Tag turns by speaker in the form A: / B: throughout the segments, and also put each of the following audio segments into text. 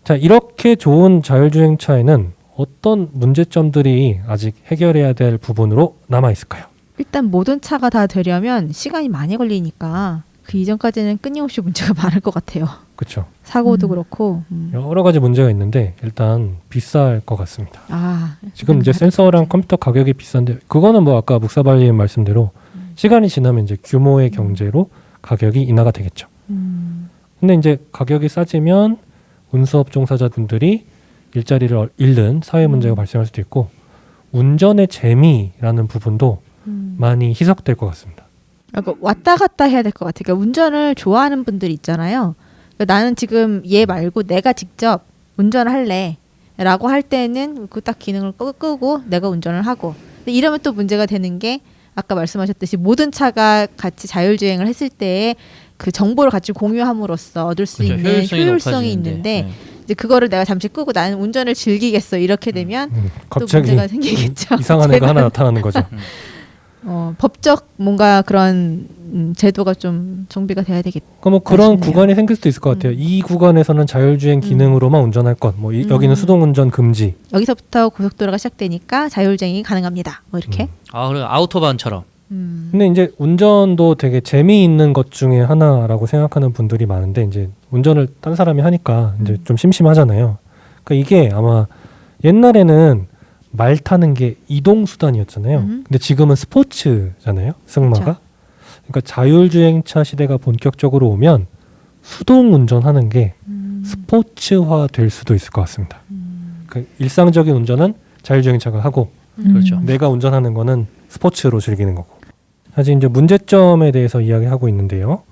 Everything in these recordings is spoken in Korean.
A: 자, 이렇게 좋은 자율주행차에는 어떤 문제점들이 아직 해결해야 될 부분으로 남아 있을까요?
B: 일단 모든 차가 다 되려면 시간이 많이 걸리니까 그 이전까지는 끊임없이 문제가 많을 것 같아요.
A: 그렇죠.
B: 사고도 그렇고.
A: 여러 가지 문제가 있는데 일단 비쌀 것 같습니다.
B: 아,
A: 지금 이제 센서랑 컴퓨터 가격이 비싼데 그거는 뭐 아까 묵사발님 말씀대로 시간이 지나면 이제 규모의 경제로 가격이 인하가 되겠죠. 근데 이제 가격이 싸지면 운수업 종사자분들이 일자리를 잃는 사회 문제가 발생할 수도 있고 운전의 재미라는 부분도 많이 희석될 것 같습니다.
B: 그러니까 왔다 갔다 해야 될 것 같아요. 그러니까 운전을 좋아하는 분들 있잖아요. 그러니까 나는 지금 얘 말고 내가 직접 운전을 할래 라고 할 때는 그 딱 기능을 끄고 내가 운전을 하고. 근데 이러면 또 문제가 되는 게 아까 말씀하셨듯이 모든 차가 같이 자율주행을 했을 때 그 정보를 같이 공유함으로써 얻을 수
C: 그렇죠.
B: 있는 효율성이
C: 높아지는데.
B: 있는데 이제 그거를 내가 잠시 끄고 나는 운전을 즐기겠어 이렇게 되면 또
A: 갑자기
B: 문제가 생기겠죠.
A: 이상한 애가 하나 나타나는 거죠.
B: 법적 뭔가 그런 제도가 좀 정비가 돼야 되겠다.
A: 뭐 그런
B: 싶네요.
A: 구간이 생길 수도 있을 것 같아요. 이 구간에서는 자율주행 기능으로만 운전할 것, 뭐 여기는 수동운전 금지.
B: 여기서부터 고속도로가 시작되니까 자율주행이 가능합니다. 뭐 이렇게.
C: 아, 그리고 아우토반처럼.
A: 근데 이제 운전도 되게 재미있는 것 중에 하나라고 생각하는 분들이 많은데 이제 운전을 딴 사람이 하니까 이제 좀 심심하잖아요. 그러니까 이게 아마 옛날에는 말 타는 게 이동 수단이었잖아요. 근데 지금은 스포츠잖아요. 승마가.
B: 그렇죠.
A: 그러니까 자율주행차 시대가 본격적으로 오면 수동 운전하는 게 스포츠화 될 수도 있을 것 같습니다. 그 일상적인 운전은 자율주행차가 하고
C: 그렇죠.
A: 내가 운전하는 거는 스포츠로 즐기는 거고. 사실 이제 문제점에 대해서 이야기하고 있는데요.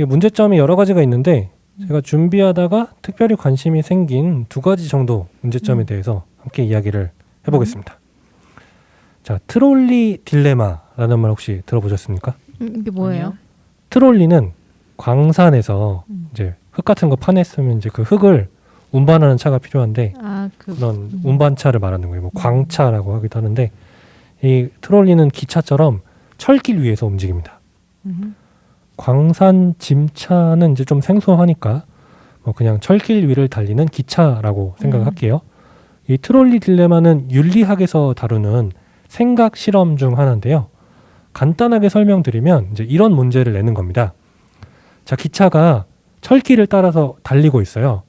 A: 이 문제점이 여러 가지가 있는데 제가 준비하다가 특별히 관심이 생긴 두 가지 정도 문제점에 대해서 함께 이야기를 해보겠습니다. 자, 트롤리 딜레마라는 말 혹시 들어보셨습니까?
B: 이게 뭐예요?
A: 트롤리는 광산에서 이제 흙 같은 거 파냈으면 이제 그 흙을 운반하는 차가 필요한데 그런 운반차를 말하는 거예요. 뭐 광차라고 하기도 하는데 이 트롤리는 기차처럼 철길 위에서 움직입니다. 광산 짐차는 이제 좀 생소하니까 뭐 그냥 철길 위를 달리는 기차라고 생각할게요. 이 트롤리 딜레마는 윤리학에서 다루는 생각 실험 중 하나인데요. 간단하게 설명드리면 이제 이런 문제를 내는 겁니다. 자, 기차가 철길을 따라서 달리고 있어요.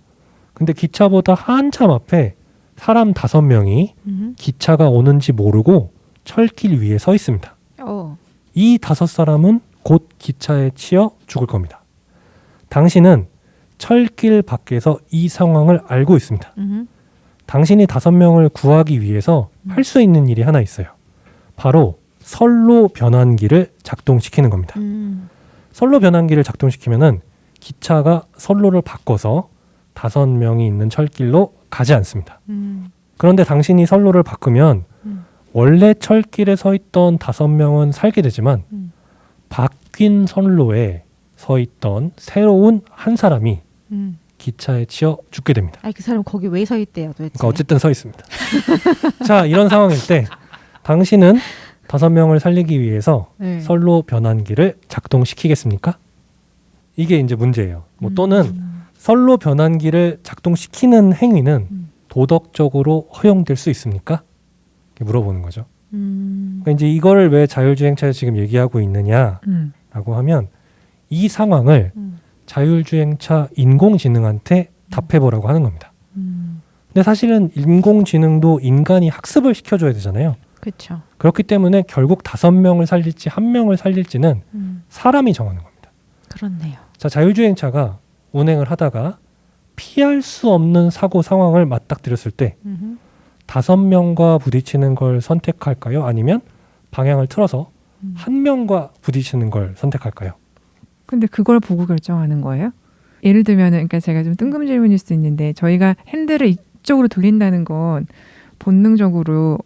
A: 근데 기차보다 한참 앞에 사람 5명이 기차가 오는지 모르고 철길 위에 서 있습니다. 이 5사람은 곧 기차에 치여 죽을 겁니다. 당신은 철길 밖에서 이 상황을 알고 있습니다. 당신이 5명을 구하기 위해서 할 수 있는 일이 하나 있어요. 바로 선로 변환기를 작동시키는 겁니다. 선로 변환기를 작동시키면은 기차가 선로를 바꿔서 5명이 있는 철길로 가지 않습니다. 그런데 당신이 선로를 바꾸면 원래 철길에 서 있던 5명은 살게 되지만 바뀐 선로에 서 있던 새로운 한 사람이 기차에 치여 죽게 됩니다.
B: 그 사람 거기 왜 서 있대요 도대체?
A: 그러니까 어쨌든 서 있습니다. 자, 이런 상황일 때 당신은 5명을 살리기 위해서 선로 변환기를 작동시키겠습니까? 이게 이제 문제예요. 뭐 또는 선로 변환기를 작동시키는 행위는 도덕적으로 허용될 수 있습니까? 이렇게 물어보는 거죠. 그러니까 이제 이거를 왜 자율주행차에 지금 얘기하고 있느냐라고 하면 이 상황을 자율주행차 인공지능한테 답해보라고 하는 겁니다. 근데 사실은 인공지능도 인간이 학습을 시켜줘야 되잖아요.
B: 그렇죠.
A: 그렇기 때문에 결국 5명을 살릴지 1명을 살릴지는 사람이 정하는 겁니다.
B: 그렇네요.
A: 자, 자율주행차가 운행을 하다가 피할 수 없는 사고 상황을 맞닥뜨렸을 때 5명과 부딪히는 걸 선택할까요? 아니면 방향을 틀어서 1명과 부딪히는 걸 선택할까요?
D: 근데 그걸 보고 결정하는 거예요? 예를 들면은, 그러니까 제가 좀 뜬금 질문일 수도 있는데 저희가 핸들을 이쪽으로 돌린다는 건 본능적으로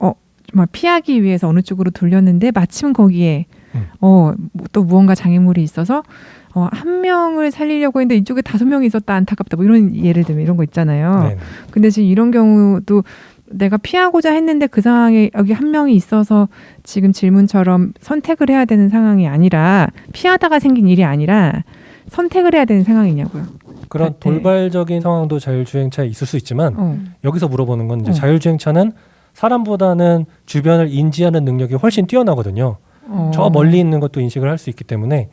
D: 정말 피하기 위해서 어느 쪽으로 돌렸는데 마침 거기에 또 무언가 장애물이 있어서 1명을 살리려고 했는데 이쪽에 5명이 있었다, 안타깝다, 뭐 이런, 예를 들면 이런 거 있잖아요.
A: 네네.
D: 근데 지금 이런 경우도 내가 피하고자 했는데 그 상황에 여기 1명이 있어서 지금 질문처럼 선택을 해야 되는 상황이 아니라, 피하다가 생긴 일이 아니라 선택을 해야 되는 상황이냐고요.
A: 그런 돌발적인 상황도 자율주행차에 있을 수 있지만 여기서 물어보는 건 이제
D: 어.
A: 자율주행차는 사람보다는 주변을 인지하는 능력이 훨씬 뛰어나거든요. 저 멀리 있는 것도 인식을 할 수 있기 때문에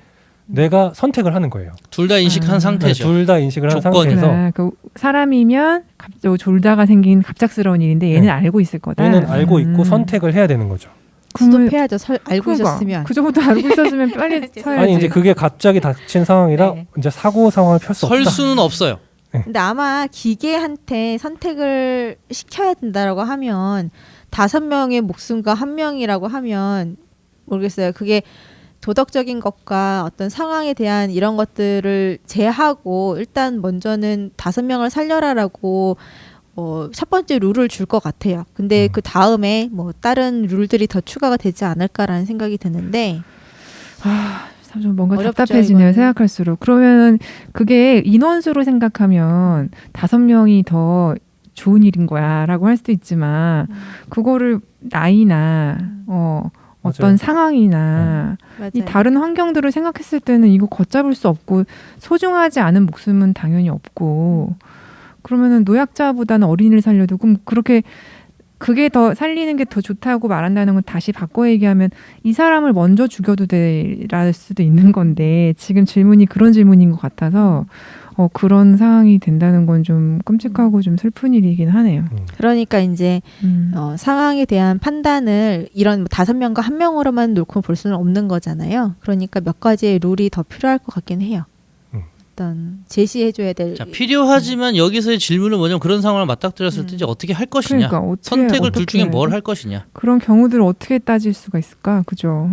A: 내가 선택을 하는 거예요.
C: 둘 다 인식한 상태죠.
A: 둘 다 인식을 한
C: 조건이.
A: 상태에서
D: 그 사람이면 졸다가 생긴 갑작스러운 일인데 얘는
A: 네.
D: 알고 있을 거다.
A: 얘는 알고 있고 선택을 해야 되는 거죠.
B: 스톱해야죠. 알고
D: 그러니까,
B: 있었으면.
D: 그 정도 알고 있었으면 빨리 서야지.
A: 아니 이제 그게 갑자기 닥친 상황이라
B: 네.
A: 이제 사고 상황을 펼 수 없다.
C: 설 수는 없어요.
B: 근데 아마 기계한테 선택을 시켜야 된다라고 하면 5명의 목숨과 1명이라고 하면 모르겠어요. 그게 도덕적인 것과 어떤 상황에 대한 이런 것들을 제하고 일단 먼저는 5명을 살려라라고 첫 번째 룰을 줄 것 같아요. 근데 그 다음에 뭐 다른 룰들이 더 추가가 되지 않을까라는 생각이 드는데
D: 참 좀 뭔가
B: 어렵죠,
D: 답답해지네요.
B: 이거는.
D: 생각할수록. 그러면 그게 인원수로 생각하면 5명이 더 좋은 일인 거야라고 할 수도 있지만 그거를 나이나 어떤
A: 맞아요.
D: 상황이나 이
B: 맞아요.
D: 다른 환경들을 생각했을 때는 이거 걷잡을 수 없고 소중하지 않은 목숨은 당연히 없고 그러면은 노약자보다는 어린이를 살려도 그럼 그렇게 그게 더 살리는 게 더 좋다고 말한다는 건 다시 바꿔 얘기하면 이 사람을 먼저 죽여도 되랄 수도 있는 건데 지금 질문이 그런 질문인 것 같아서 그런 상황이 된다는 건 좀 끔찍하고 좀 슬픈 일이긴 하네요.
B: 그러니까 이제 상황에 대한 판단을 이런 5명과 1명으로만 놓고 볼 수는 없는 거잖아요. 그러니까 몇 가지의 룰이 더 필요할 것 같긴 해요. 어떤 제시해줘야 될.
C: 자, 필요하지만 여기서의 질문은 뭐냐면 그런 상황을 맞닥뜨렸을 때 이제 어떻게 할 것이냐.
D: 그러니까 어떻게,
C: 선택을 둘
D: 어떻게
C: 중에 뭘 할 것이냐.
D: 그런 경우들을 어떻게 따질 수가 있을까? 그죠?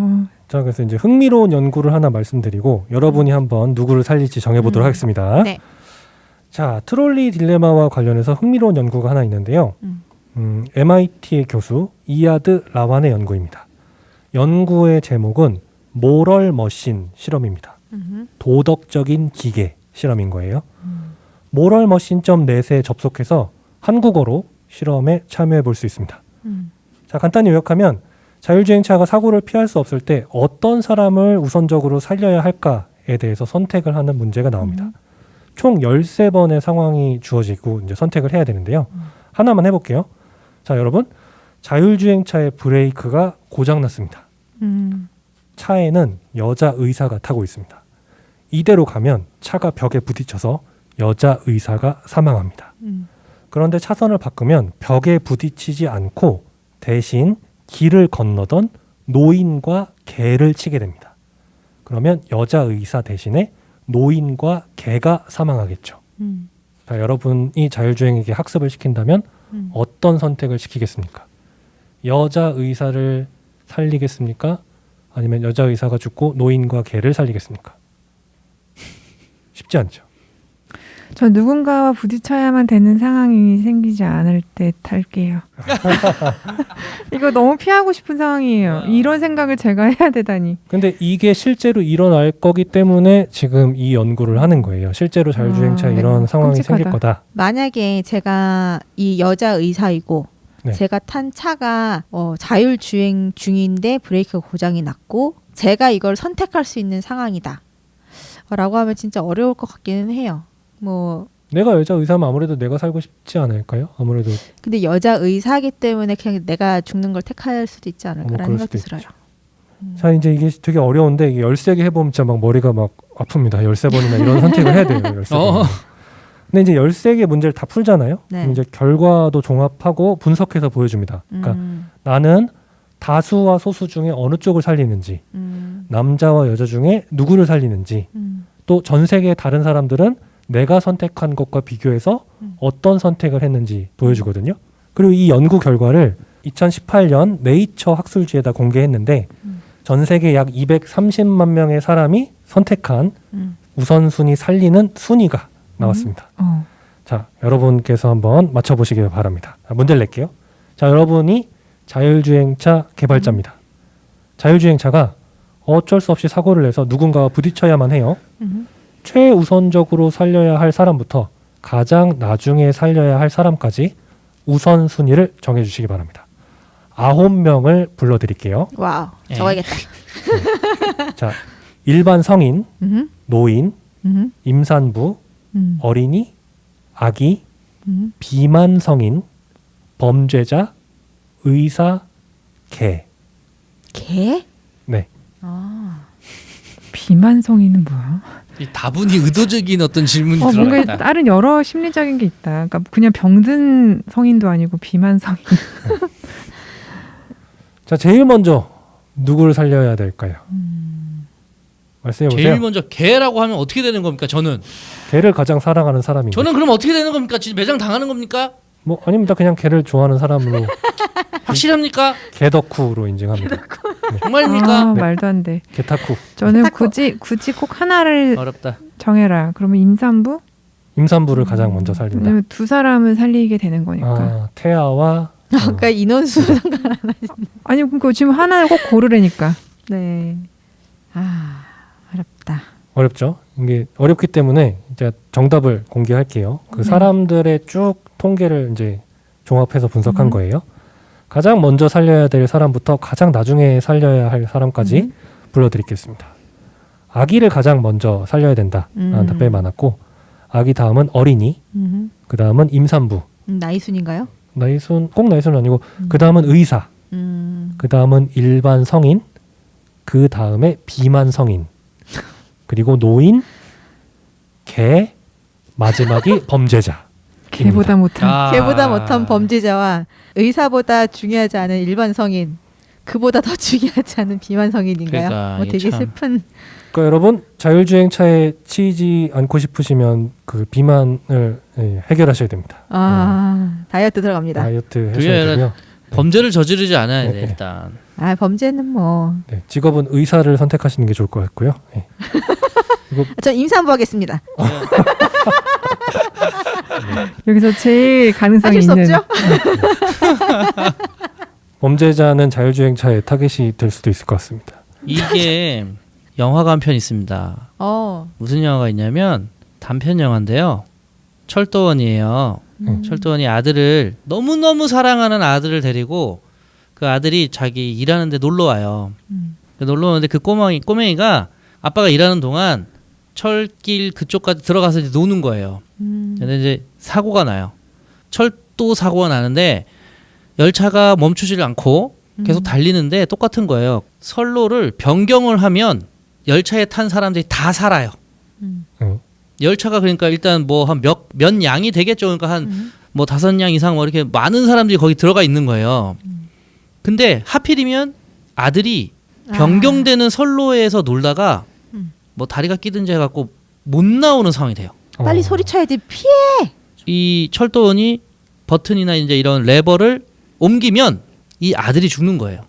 A: 자, 그래서 이제 흥미로운 연구를 하나 말씀드리고 여러분이 한번 누구를 살릴지 정해보도록 하겠습니다.
B: 네.
A: 자, 트롤리 딜레마와 관련해서 흥미로운 연구가 하나 있는데요. MIT의 교수 이아드 라완의 연구입니다. 연구의 제목은 모럴 머신 실험입니다. 도덕적인 기계 실험인 거예요. moralmachine.net에 접속해서 한국어로 실험에 참여해 볼 수 있습니다. 자, 간단히 요약하면 자율주행차가 사고를 피할 수 없을 때 어떤 사람을 우선적으로 살려야 할까에 대해서 선택을 하는 문제가 나옵니다. 총 13번의 상황이 주어지고 이제 선택을 해야 되는데요. 하나만 해볼게요. 자, 여러분, 자율주행차의 브레이크가 고장났습니다. 차에는 여자 의사가 타고 있습니다. 이대로 가면 차가 벽에 부딪혀서 여자 의사가 사망합니다. 그런데 차선을 바꾸면 벽에 부딪히지 않고 대신 길을 건너던 노인과 개를 치게 됩니다. 그러면 여자 의사 대신에 노인과 개가 사망하겠죠. 자, 여러분이 자율주행에게 학습을 시킨다면 어떤 선택을 시키겠습니까? 여자 의사를 살리겠습니까? 아니면 여자 의사가 죽고 노인과 개를 살리겠습니까? 쉽지 않죠.
D: 전 누군가와 부딪혀야만 되는 상황이 생기지 않을 때 탈게요. 이거 너무 피하고 싶은 상황이에요. 이런 생각을 제가 해야 되다니.
A: 근데 이게 실제로 일어날 거기 때문에 지금 이 연구를 하는 거예요. 실제로 자율주행차에 이런 상황이
D: 끔찍하다.
A: 생길 거다.
B: 만약에 제가 이 여자 의사이고
A: 네.
B: 제가 탄 차가 자율주행 중인데 브레이크가 고장이 났고 제가 이걸 선택할 수 있는 상황이다. 라고 하면 진짜 어려울 것 같기는 해요. 뭐
A: 내가 여자 의사면 아무래도 내가 살고 싶지 않을까요? 아무래도
B: 근데 여자 의사이기 때문에 그냥 내가 죽는 걸 택할 수도 있지 않을까라는
A: 그럴
B: 생각도
A: 수도
B: 들어요.
A: 자, 이제 이게 되게 어려운데 이게 13개 해보면 진짜 막 머리가 막 아픕니다. 13번이나 이런 선택을 해야 돼요. 13번. 근데 이제 13개 문제를 다 풀잖아요.
B: 네.
A: 그럼 이제 결과도 종합하고 분석해서 보여줍니다. 그러니까 나는 다수와 소수 중에 어느 쪽을 살리는지, 남자와 여자 중에 누구를 살리는지, 또 전 세계 다른 사람들은 내가 선택한 것과 비교해서 어떤 선택을 했는지 보여주거든요. 그리고 이 연구 결과를 2018년 네이처 학술지에다 공개했는데 전 세계 약 230만 명의 사람이 선택한 우선순위 살리는 순위가 나왔습니다. 자, 여러분께서 한번 맞춰보시길 바랍니다. 자, 문제를 낼게요. 자, 여러분이 자율주행차 개발자입니다. 자율주행차가 어쩔 수 없이 사고를 내서 누군가와 부딪혀야만 해요. 최우선적으로 살려야 할 사람부터 가장 나중에 살려야 할 사람까지 우선순위를 정해주시기 바랍니다. 9명을 불러드릴게요.
B: 와우,
C: 네.
B: 적어야겠다.
A: 자, 일반 성인, 노인, 임산부, 어린이, 아기,
D: 음.
A: 비만 성인, 범죄자, 의사, 개.
B: 개?
A: 네.
B: 아.
D: 비만성인은 뭐야?
C: 이 다분히 의도적인 어떤 질문이 들어가
D: 뭔가
C: 있다.
D: 다른 여러 심리적인 게 있다. 그러니까 그냥 병든 성인도 아니고 비만성인.
A: 자, 제일 먼저 누구를 살려야 될까요? 말씀해 보세요.
C: 제일 먼저 개라고 하면 어떻게 되는 겁니까? 저는
A: 개를 가장 사랑하는 사람인 거죠.
C: 그럼 어떻게 되는 겁니까? 진짜 매장 당하는 겁니까?
A: 뭐 아닙니다. 그냥 개를 좋아하는 사람으로
C: 확실합니까?
A: 개덕후로 인증합니다.
C: 정말입니까?
D: 아,
A: 네.
D: 말도 안 돼.
A: 개타쿠.
D: 저는 굳이 꼭 하나를
C: 어렵다.
D: 정해라. 그러면 임산부?
A: 임산부를 가장 먼저 살린다.
D: 왜냐면 두 사람은 살리게 되는 거니까.
A: 아, 태아와
B: 아까 인원수
D: 아니 그러니까 지금 하나를 꼭 고르라니까.
B: 네. 아, 어렵다.
A: 어렵죠. 이게 어렵기 때문에 이제 정답을 공개할게요. 그
B: 네.
A: 사람들의 쭉 통계를 이제 종합해서 분석한 거예요. 가장 먼저 살려야 될 사람부터 가장 나중에 살려야 할 사람까지 불러드리겠습니다. 아기를 가장 먼저 살려야 된다라는 답변이 많았고, 아기 다음은 어린이, 그 다음은 임산부,
B: 나이순인가요?
A: 꼭 나이순은 아니고, 그 다음은 의사, 그 다음은 일반 성인, 그 다음에 비만 성인, 그리고 노인, 개, 마지막이 범죄자.
D: 개보다 못한.
B: 걔보다 못한 범죄자와 의사보다 중요하지 않은 일반 성인, 그보다 더 중요하지 않은 비만 성인인가요?
C: 그러니까
B: 뭐
C: 이게
B: 되게
C: 참.
B: 슬픈.
A: 그러니까 여러분 자율주행차에 치이지 않고 싶으시면 그 비만을 해결하셔야 됩니다.
B: 다이어트 들어갑니다.
A: 다이어트
C: 그게
A: 하셔야
C: 아니라
A: 되고요.
C: 범죄를 저지르지 않아야 돼
A: 네.
C: 일단.
B: 범죄는 뭐.
A: 네, 직업은 의사를 선택하시는 게 좋을 것 같고요. 네.
B: 전 임산부 하겠습니다.
D: 여기서 제일 가능성이
B: 하실 수
D: 있는.
B: 없죠?
A: 범죄자는 자율주행차에 타겟이 될 수도 있을 것 같습니다.
C: 이게 영화가 한 편 있습니다. 무슨 영화가 있냐면 단편 영화인데요. 철도원이에요. 철도원이 아들을 너무너무 사랑하는 아들을 데리고 그 아들이 자기 일하는데 놀러 와요. 놀러 오는데 그 꼬맹이가 아빠가 일하는 동안 철길 그쪽까지 들어가서 이제 노는 거예요. 근데 이제 사고가 나요. 철도 사고가 나는데 열차가 멈추질 않고 계속 달리는데 똑같은 거예요. 선로를 변경을 하면 열차에 탄 사람들이 다 살아요. 열차가 그러니까 일단 뭐 한 몇 양이 되겠죠. 그러니까 한 뭐 5양 이상 뭐 이렇게 많은 사람들이 거기 들어가 있는 거예요. 근데 하필이면 아들이 변경되는 선로에서 놀다가 뭐 다리가 끼든지 해갖고 못 나오는 상황이 돼요.
B: 빨리 소리쳐야지. 피해.
C: 이 철도원이 버튼이나 이제 이런 레버를 옮기면 이 아들이 죽는 거예요.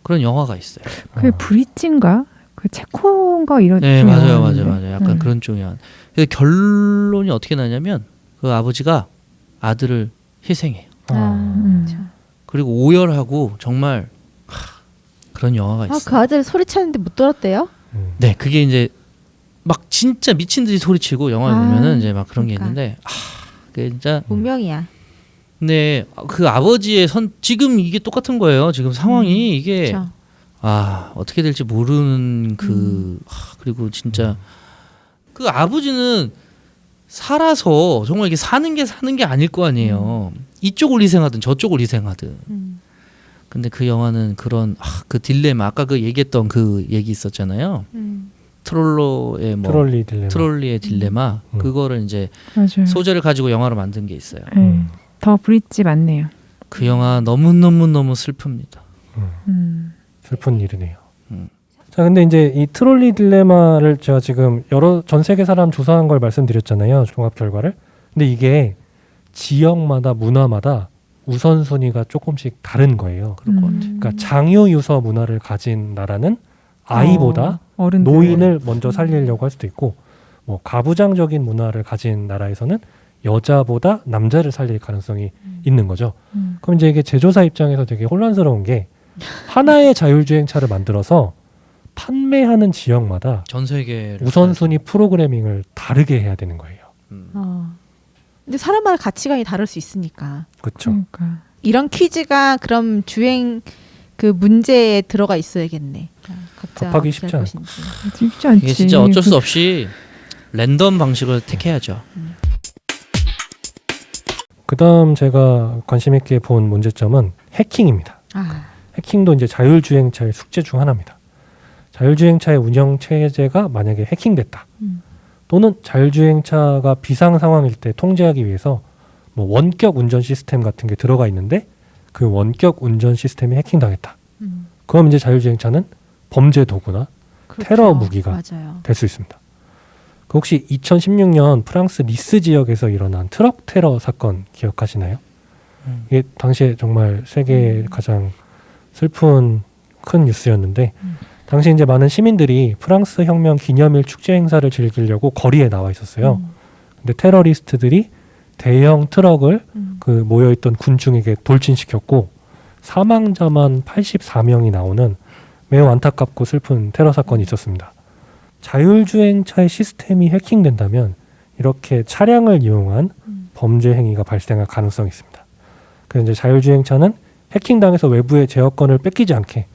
C: 그런 영화가 있어요.
D: 그게 브릿지인가? 그 체코인가 이런.
C: 네,
D: 좀
C: 맞아요.
D: 영화인데.
C: 약간 그런 쪽이야. 그래서 결론이 어떻게 나냐면 그 아버지가 아들을 희생해요. 그리고 오열하고 정말 그런 영화가 있어요.
B: 그 아들 소리쳤는데 못 들었대요?
C: 네, 그게 이제 막 진짜 미친 듯이 소리치고 영화를 보면은 이제 막 그런 게
B: 그러니까.
C: 있는데 그게 진짜
B: 운명이야.
C: 근데 그 아버지의 지금 이게 똑같은 거예요. 지금 상황이 이게
B: 그렇죠.
C: 어떻게 될지 모르는 그리고 진짜 그 아버지는 살아서 정말 이게 사는 게 아닐 거 아니에요. 이쪽을 희생하든 저쪽을 희생하든. 근데 그 영화는 그런 그 딜레마 아까 그 얘기했던 그 얘기 있었잖아요. 트롤러의 뭐 트롤리의 딜레마 그거를 이제
D: 맞아요.
C: 소재를 가지고 영화로 만든 게 있어요.
D: 더 브릿지 맞네요.
C: 그 영화 너무 슬픕니다.
A: 슬픈 일이네요. 자, 근데 이제 이 트롤리 딜레마를 제가 지금 전 세계 사람 조사한 걸 말씀드렸잖아요. 종합 결과를. 근데 이게 지역마다 문화마다 우선순위가 조금씩 다른 거예요.
C: 그럴 것 같아요.
A: 그러니까 장유 유서 문화를 가진 나라는 아이보다
D: 어른들.
A: 노인을 먼저 살리려고 할 수도 있고, 뭐 가부장적인 문화를 가진 나라에서는 여자보다 남자를 살릴 가능성이 있는 거죠. 그럼 이제 이게 제조사 입장에서 되게 혼란스러운 게 하나의 자율주행차를 만들어서 판매하는 지역마다
C: 전 세계
A: 우선순위 프로그래밍을 다르게 해야 되는 거예요.
B: 근데 사람마다 가치관이 다를 수 있으니까.
A: 그렇죠.
D: 그러니까.
B: 이런 퀴즈가 그럼 주행 그 문제에 들어가 있어야겠네. 각자
A: 답하기
B: 어떻게
A: 쉽지
B: 할
A: 않고.
B: 것인지.
D: 쉽지 않지.
C: 이게 진짜 어쩔 수 없이 랜덤 방식을 택해야죠.
A: 그다음 제가 관심 있게 본 문제점은 해킹입니다. 해킹도 이제 자율주행차의 숙제 중 하나입니다. 자율주행차의 운영 체제가 만약에 해킹됐다. 또는 자율주행차가 비상 상황일 때 통제하기 위해서 뭐 원격 운전 시스템 같은 게 들어가 있는데 그 원격 운전 시스템이 해킹당했다. 그럼 이제 자율주행차는 범죄 도구나
B: 그렇죠.
A: 테러 무기가
B: 맞아요.
A: 될 수 있습니다. 그 혹시 2016년 프랑스 니스 지역에서 일어난 트럭 테러 사건 기억하시나요? 이게 당시에 정말 세계의 가장 슬픈 큰 뉴스였는데 당시 이제 많은 시민들이 프랑스 혁명 기념일 축제 행사를 즐기려고 거리에 나와 있었어요. 근데 테러리스트들이 대형 트럭을 그 모여있던 군중에게 돌진시켰고 사망자만 84명이 나오는 매우 안타깝고 슬픈 테러 사건이 있었습니다. 자율주행차의 시스템이 해킹된다면 이렇게 차량을 이용한 범죄 행위가 발생할 가능성이 있습니다. 그래서 이제 자율주행차는 해킹당해서 외부의 제어권을 뺏기지 않게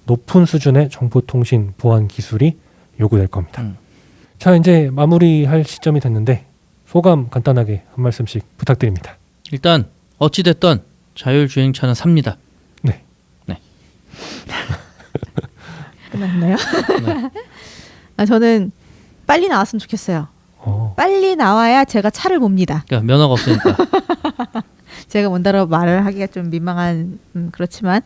A: 높은 수준의 정보통신 보안 기술이 요구될 겁니다. 자, 이제 마무리할 시점이 됐는데 소감 간단하게 한 말씀씩 부탁드립니다.
C: 일단 어찌됐든 자율주행차는 삽니다.
A: 네.
B: 끝났나요?
C: 네.
B: 저는 빨리 나왔으면 좋겠어요. 빨리 나와야 제가 차를 봅니다.
C: 그러니까 면허가 없으니까.
B: 제가 뭔다로 말을 하기가 좀 민망한 그렇지만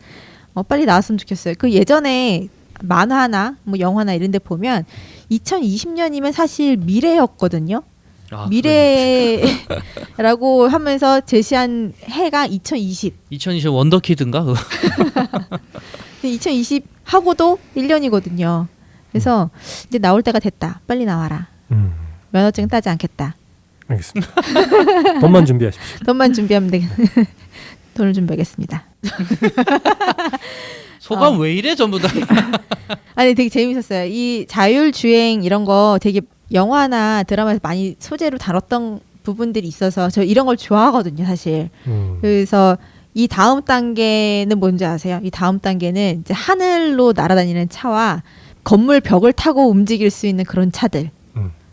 B: 빨리 나왔으면 좋겠어요. 그 예전에 만화나 뭐 영화나 이런 데 보면 2020년이면 사실 미래였거든요. 미래라고 하면서 제시한 해가 2020.
C: 2020 원더키드인가?
B: 2020 하고도 1년이거든요. 그래서 이제 나올 때가 됐다. 빨리 나와라. 면허증 따지 않겠다.
A: 알겠습니다. 돈만 준비하십시오.
B: 돈만 준비하면 되겠네. 돈을 준비하겠습니다.
C: 소감 왜 이래 전부 다.
B: 아니 되게 재밌었어요. 이 자율주행 이런 거 되게 영화나 드라마에서 많이 소재로 다뤘던 부분들이 있어서 저 이런 걸 좋아하거든요, 사실. 그래서 이 다음 단계는 뭔지 아세요? 이 다음 단계는 이제 하늘로 날아다니는 차와 건물 벽을 타고 움직일 수 있는 그런 차들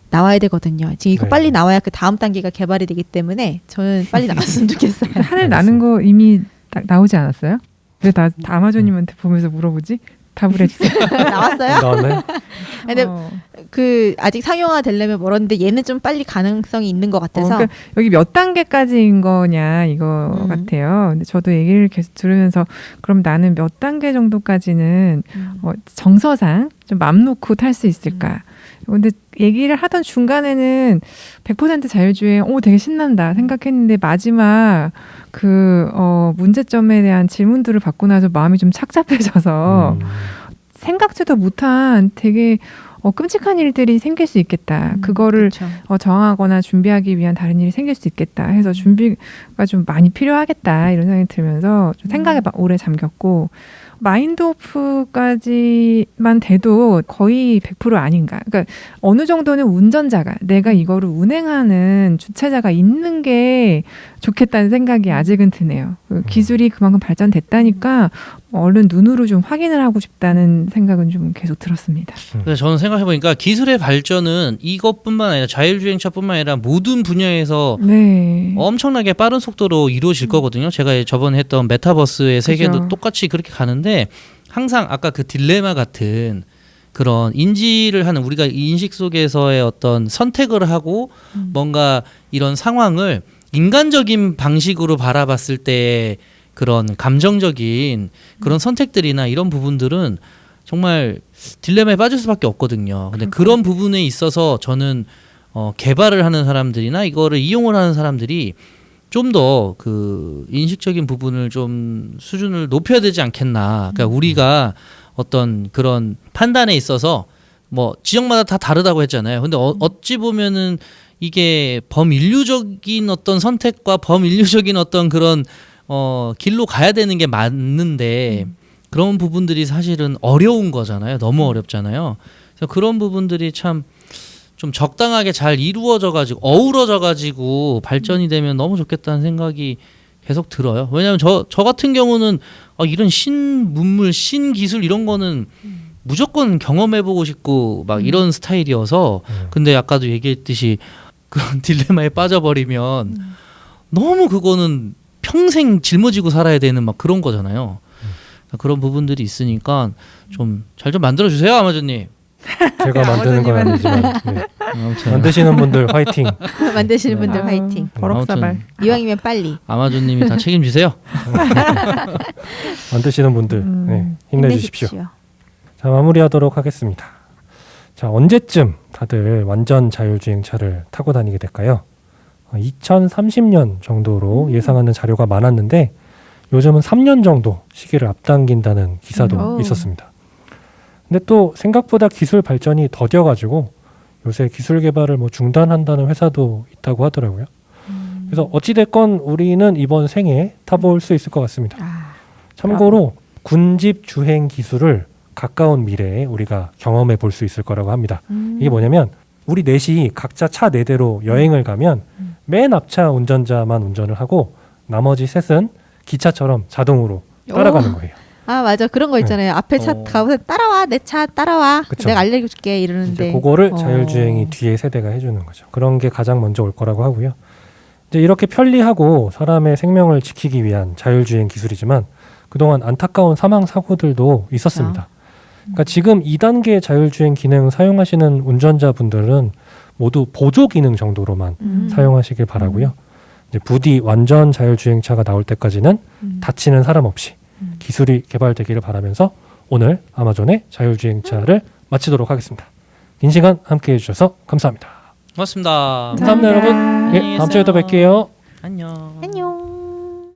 B: 나와야 되거든요. 지금 이거
A: 네.
B: 빨리 나와야 그 다음 단계가 개발이 되기 때문에 저는 빨리 나왔으면 좋겠어요.
D: 하늘 나는 거 이미 나오지 않았어요? 왜 나 아마존님한테 보면서 물어보지? 답을 해주세요.
B: 나왔어요?
A: 나왔네.
B: 근데 그 아직 상용화 되려면 멀었는데 얘는 좀 빨리 가능성이 있는 것 같아서
D: 그러니까 여기 몇 단계까지인 거냐 이거 같아요. 근데 저도 얘기를 계속 들으면서 그럼 나는 몇 단계 정도까지는 정서상 좀 맘 놓고 탈 수 있을까? 근데 얘기를 하던 중간에는 100% 자율주행, 되게 신난다 생각했는데 마지막 문제점에 대한 질문들을 받고 나서 마음이 좀 착잡해져서 생각지도 못한 되게 끔찍한 일들이 생길 수 있겠다. 그거를
B: 그렇죠.
D: 정하거나 준비하기 위한 다른 일이 생길 수 있겠다 해서 준비가 좀 많이 필요하겠다 이런 생각이 들면서 좀 생각에 오래 잠겼고 마인드오프까지만 돼도 거의 100% 아닌가. 그러니까 어느 정도는 운전자가 내가 이거를 운행하는 주체자가 있는 게 좋겠다는 생각이 아직은 드네요. 기술이 그만큼 발전됐다니까 얼른 눈으로 좀 확인을 하고 싶다는 생각은 좀 계속 들었습니다.
C: 그래서 저는 생각해보니까 기술의 발전은 이것뿐만 아니라 자율주행차뿐만 아니라 모든 분야에서
D: 네.
C: 엄청나게 빠른 속도로 이루어질 거거든요. 제가 저번에 했던 메타버스의 세계도
D: 그죠.
C: 똑같이 그렇게 가는데 항상 아까 그 딜레마 같은 그런 인지를 하는 우리가 인식 속에서의 어떤 선택을 하고 뭔가 이런 상황을 인간적인 방식으로 바라봤을 때 그런 감정적인 그런 선택들이나 이런 부분들은 정말 딜레마에 빠질 수밖에 없거든요. 근데 그런 부분에 있어서 저는 개발을 하는 사람들이나 이거를 이용을 하는 사람들이 좀 더 그 인식적인 부분을 좀 수준을 높여야 되지 않겠나. 그러니까 우리가 어떤 그런 판단에 있어서 뭐 지역마다 다 다르다고 했잖아요. 근데 어찌 보면은 이게 범인류적인 어떤 선택과 범인류적인 어떤 그런 길로 가야 되는 게 맞는데 그런 부분들이 사실은 어려운 거잖아요. 너무 어렵잖아요. 그래서 그런 부분들이 참 좀 적당하게 잘 이루어져가지고 어우러져가지고 발전이 되면 너무 좋겠다는 생각이 계속 들어요. 왜냐하면 저 같은 경우는 이런 신문물, 신기술 이런 거는 무조건 경험해보고 싶고 막 이런 스타일이어서 근데 아까도 얘기했듯이 그런 딜레마에 빠져버리면 너무 그거는 평생 짊어지고 살아야 되는 막 그런 거잖아요. 그런 부분들이 있으니까 좀 잘 좀 만들어주세요, 아마존님.
A: 제가 만드는 건 아니지만 네.
C: 아무튼
A: 만드시는 분들 화이팅.
B: 만드시는 분들 화이팅.
D: 버럭사발.
C: 아무튼
B: 이왕이면 빨리.
C: 아마존님이 다 책임지세요.
A: 만드시는 분들 네, 힘내주십시오.
B: 힘내십시오.
A: 자, 마무리하도록 하겠습니다. 자, 언제쯤 다들 완전 자율주행차를 타고 다니게 될까요? 2030년 정도로 예상하는 자료가 많았는데 요즘은 3년 정도 시기를 앞당긴다는 기사도 있었습니다. 근데 또 생각보다 기술 발전이 더뎌가지고 요새 기술 개발을 뭐 중단한다는 회사도 있다고 하더라고요. 그래서 어찌됐건 우리는 이번 생에 타볼 수 있을 것 같습니다. 참고로 군집 주행 기술을 가까운 미래에 우리가 경험해 볼 수 있을 거라고 합니다. 이게 뭐냐면 우리 넷이 각자 차 4대로 여행을 가면 맨 앞차 운전자만 운전을 하고 나머지 셋은 기차처럼 자동으로 따라가는 거예요.
B: 아 맞아 그런 거 있잖아요. 앞에 차 가보세요. 따라와 내 차 따라와.
A: 그쵸.
B: 내가 알려줄게 이러는데.
A: 이제 그거를 자율주행이 뒤에 세대가 해주는 거죠. 그런 게 가장 먼저 올 거라고 하고요. 이제 이렇게 편리하고 사람의 생명을 지키기 위한 자율주행 기술이지만 그동안 안타까운 사망 사고들도 있었습니다. 그러니까 지금 2단계 자율주행 기능 사용하시는 운전자분들은 모두 보조 기능 정도로만 사용하시길 바라고요. 이제 부디 완전 자율주행차가 나올 때까지는 다치는 사람 없이 기술이 개발되기를 바라면서 오늘 아마존의 자율주행차를 마치도록 하겠습니다. 긴 시간 함께해 주셔서 감사합니다.
C: 고맙습니다.
A: 감사합니다, 여러분. 예, 다음 주에 또 뵐게요.
C: 안녕.
B: 안녕.